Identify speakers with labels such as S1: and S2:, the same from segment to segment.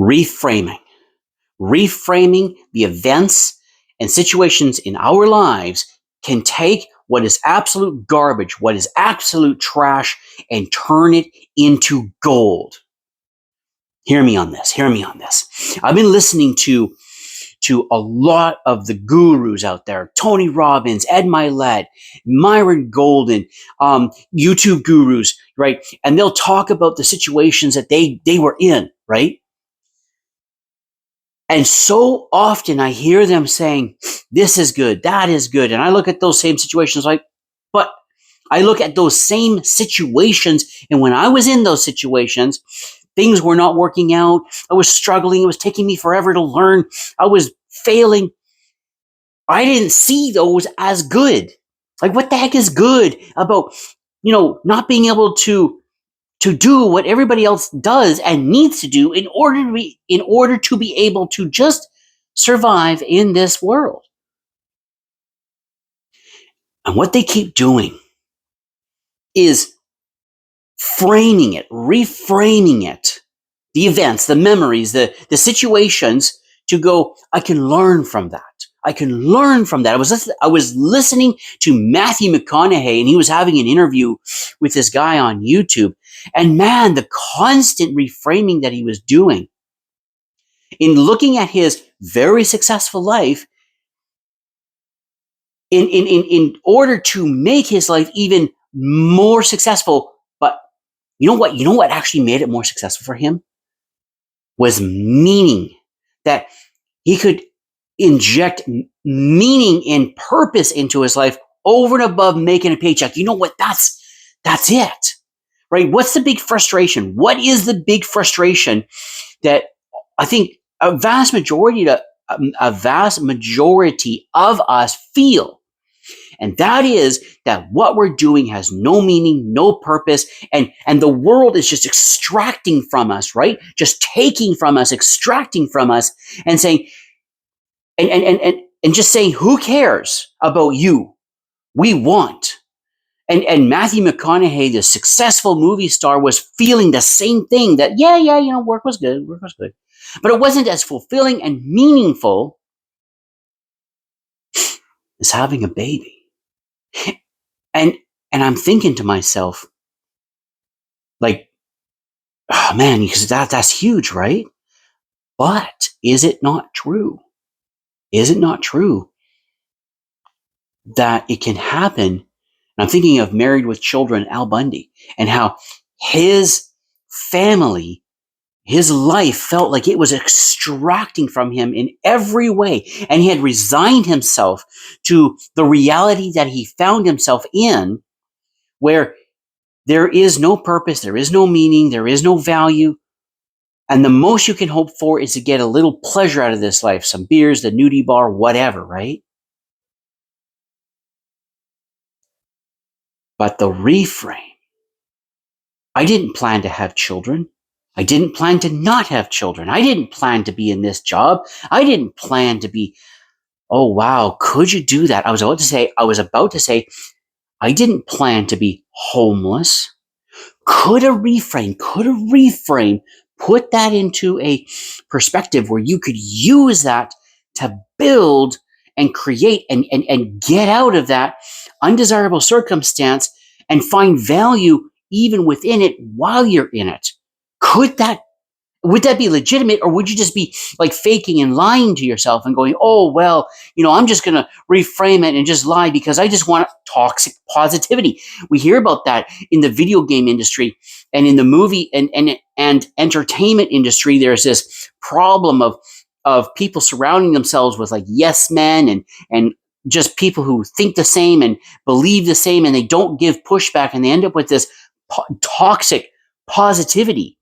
S1: Reframing. Reframing the events and situations in our lives can take what is absolute garbage, what is absolute trash, and turn it into gold. Hear me on this. Hear me on this. I've been listening to a lot of the gurus out there: Tony Robbins, Ed Milet, Myron Golden, YouTube gurus, right? And they'll talk about the situations that they were in, right? And so often I hear them saying, this is good, that is good. And I look at those same situations like, but I look at those same situations, and when I was in those situations, things were not working out. I was struggling. It was taking me forever to learn. I was failing. I didn't see those as good. Like, what the heck is good about, not being able to do what everybody else does and needs to do in order to be able to just survive in this world? And what they keep doing is framing it, reframing it, the events, the memories, the situations, to go, I can learn from that. I can learn from that. I was listening to Matthew McConaughey, and he was having an interview with this guy on YouTube. And man, the constant reframing that he was doing in looking at his very successful life in order to make his life even more successful. But you know what actually made it more successful for him was meaning, that he could inject meaning and purpose into his life over and above making a paycheck. You know what? That's it, right? What's the big frustration? What is the big frustration that I think a vast majority of us feel? And that is that what we're doing has no meaning, no purpose, and the world is just extracting from us, right? Just taking from us, extracting from us, and saying, and just saying, who cares about you? We want. And Matthew McConaughey, the successful movie star, was feeling the same thing, that work was good, but it wasn't as fulfilling and meaningful as having a baby. And I'm thinking to myself, like, oh man, because that's huge, right? But is it not true? Is it not true that it can happen? And I'm thinking of Married with Children, Al Bundy, and how his family, his life felt like it was extracting from him in every way. And he had resigned himself to the reality that he found himself in, where there is no purpose, there is no meaning, there is no value. And the most you can hope for is to get a little pleasure out of this life, some beers, the nudie bar, whatever, right? But the reframe, I didn't plan to have children. I didn't plan to not have children. I didn't plan to be in this job. I didn't plan to be, oh wow, could you do that? I was about to say, I didn't plan to be homeless. Could a reframe put that into a perspective where you could use that to build and create and get out of that undesirable circumstance and find value even within it while you're in it? Would that be legitimate, or would you just be like faking and lying to yourself and going, oh, well, I'm just going to reframe it and just lie because I just want toxic positivity? We hear about that in the video game industry and in the movie and entertainment industry. There's this problem of people surrounding themselves with like yes men and just people who think the same and believe the same, and they don't give pushback, and they end up with this toxic positivity.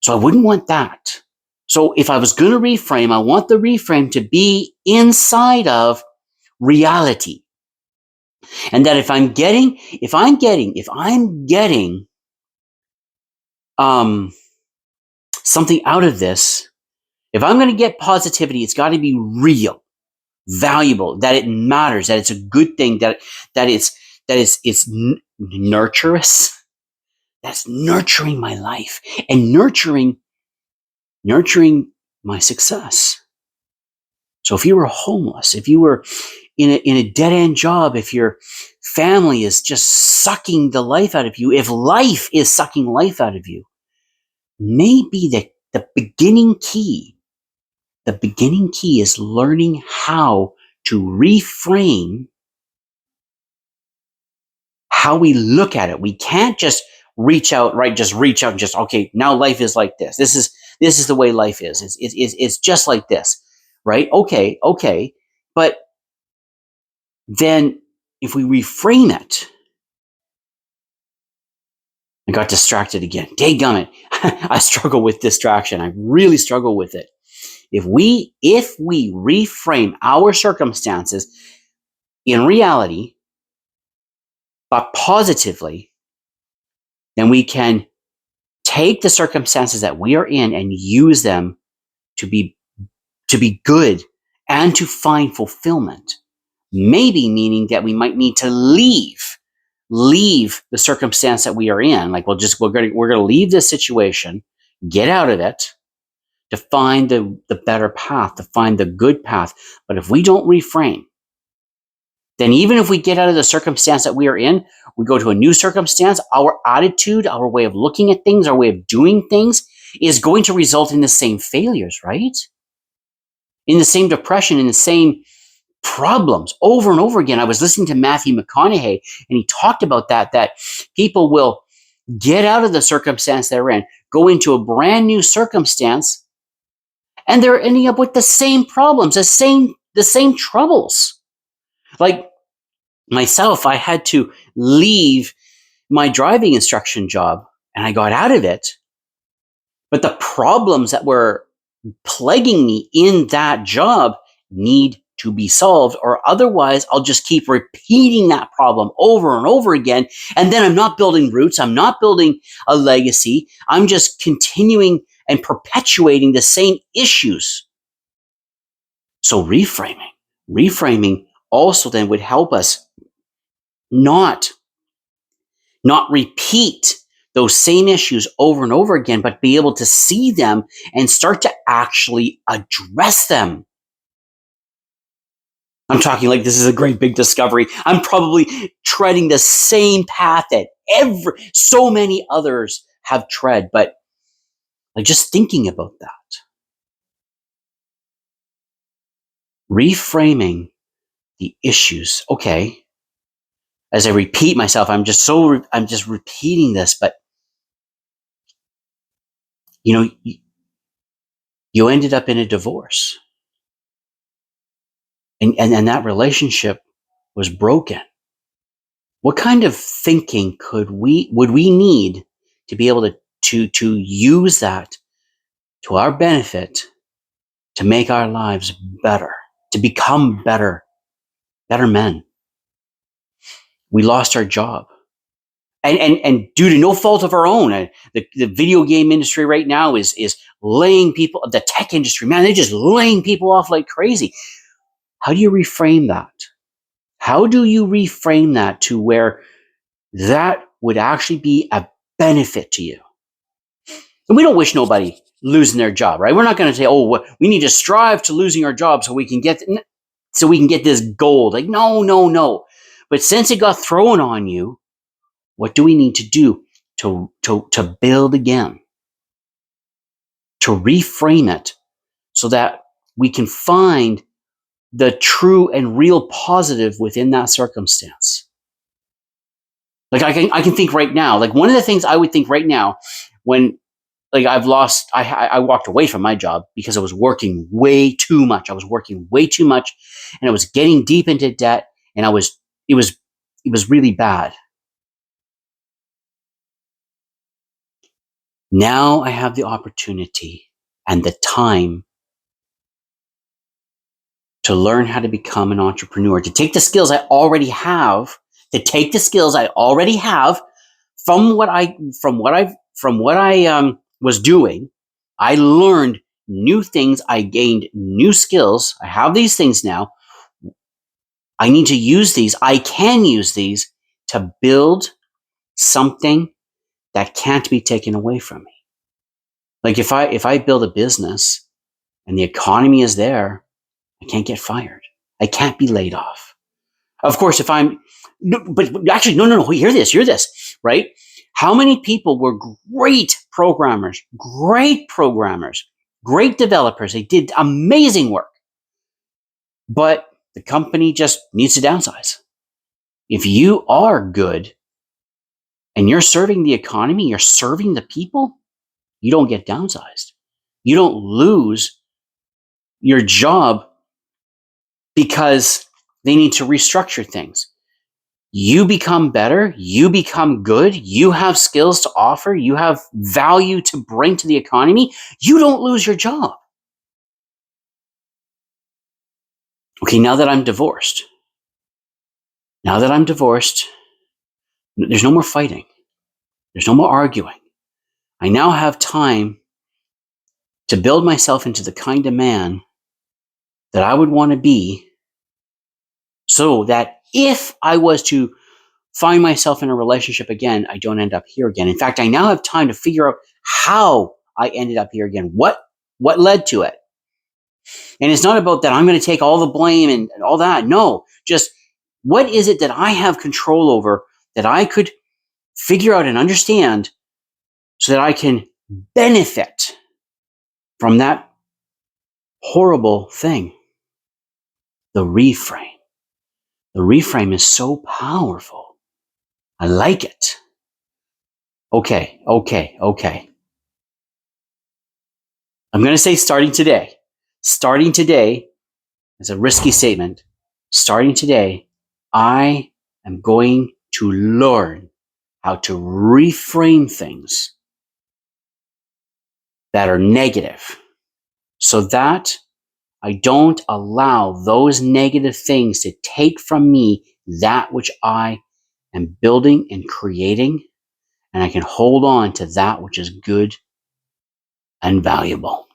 S1: So I wouldn't want that. So if I was going to reframe, I want the reframe to be inside of reality. And that if I'm getting something out of this, if I'm going to get positivity, it's got to be real, valuable, that it matters, that it's a good thing, that it's nurturous. That's nurturing my life and nurturing nurturing my success. So if you were homeless, if you were in a dead-end job, if your family is just sucking the life out of you, if life is sucking life out of you, maybe the beginning key is learning how to reframe how we look at it. We can't just reach out, right? Just reach out and just, okay, now life is like this. This is the way life is. It's just like this, right? Okay. But then if we reframe it, I got distracted again. Dadgummit. I struggle with distraction. I really struggle with it. If we reframe our circumstances in reality, but positively, then we can take the circumstances that we are in and use them to be good and to find fulfillment. Maybe meaning that we might need to leave the circumstance that we are in. Like we're going to leave this situation, get out of it, to find the better path, to find the good path. But if we don't reframe, then even if we get out of the circumstance that we are in, we go to a new circumstance, our attitude, our way of looking at things, our way of doing things is going to result in the same failures, right? In the same depression, in the same problems over and over again. I was listening to Matthew McConaughey, and he talked about that people will get out of the circumstance they're in, go into a brand new circumstance, and they're ending up with the same problems, the same troubles. Like myself, I had to leave my driving instruction job, and I got out of it. But the problems that were plaguing me in that job need to be solved, or otherwise I'll just keep repeating that problem over and over again. And then I'm not building roots. I'm not building a legacy. I'm just continuing and perpetuating the same issues. So reframing also then would help us not repeat those same issues over and over again, but be able to see them and start to actually address them. I'm talking like this is a great big discovery. I'm probably treading the same path that so many others have tread, but like just thinking about that. Reframing the issues. Okay. As I repeat myself, I'm just repeating this, but you ended up in a divorce. And that relationship was broken. What kind of thinking would we need to be able to use that to our benefit to make our lives better, to become better men? We lost our job. And due to no fault of our own, the video game industry right now is laying people, the tech industry, man, they're just laying people off like crazy. How do you reframe that? How do you reframe that to where that would actually be a benefit to you? And we don't wish nobody losing their job, right? We're not going to say, "Oh, we need to strive to losing our job so we can get this gold." Like, no. But since it got thrown on you, what do we need to do to build again, to reframe it so that we can find the true and real positive within that circumstance? Like I can think right now, like one of the things I would think right now when like I walked away from my job because I was working way too much. I was working way too much and I was getting deep into debt and it was really bad. Now I have the opportunity and the time to learn how to become an entrepreneur, to take the skills I already have, from what I was doing. I learned new things. I gained new skills. I have these things now. I need to use these. I can use these to build something that can't be taken away from me. Like if I build a business and the economy is there, I can't get fired. I can't be laid off. Of course, if I'm, but actually, no. Hear this, right? How many people were great programmers, great developers? They did amazing work, but the company just needs to downsize. If you are good and you're serving the economy, you're serving the people, you don't get downsized. You don't lose your job because they need to restructure things. You become better, you become good, you have skills to offer, you have value to bring to the economy, you don't lose your job. Okay, now that I'm divorced, there's no more fighting. There's no more arguing. I now have time to build myself into the kind of man that I would want to be, so that if I was to find myself in a relationship again, I don't end up here again. In fact, I now have time to figure out how I ended up here again. What led to it? And it's not about that I'm going to take all the blame and all that. No, just what is it that I have control over that I could figure out and understand so that I can benefit from that horrible thing? The reframe. The reframe is so powerful. I like it. Okay. I'm going to say starting today. Starting today is a risky statement. Starting today, I am going to learn how to reframe things that are negative so that I don't allow those negative things to take from me that which I am building and creating, and I can hold on to that which is good and valuable.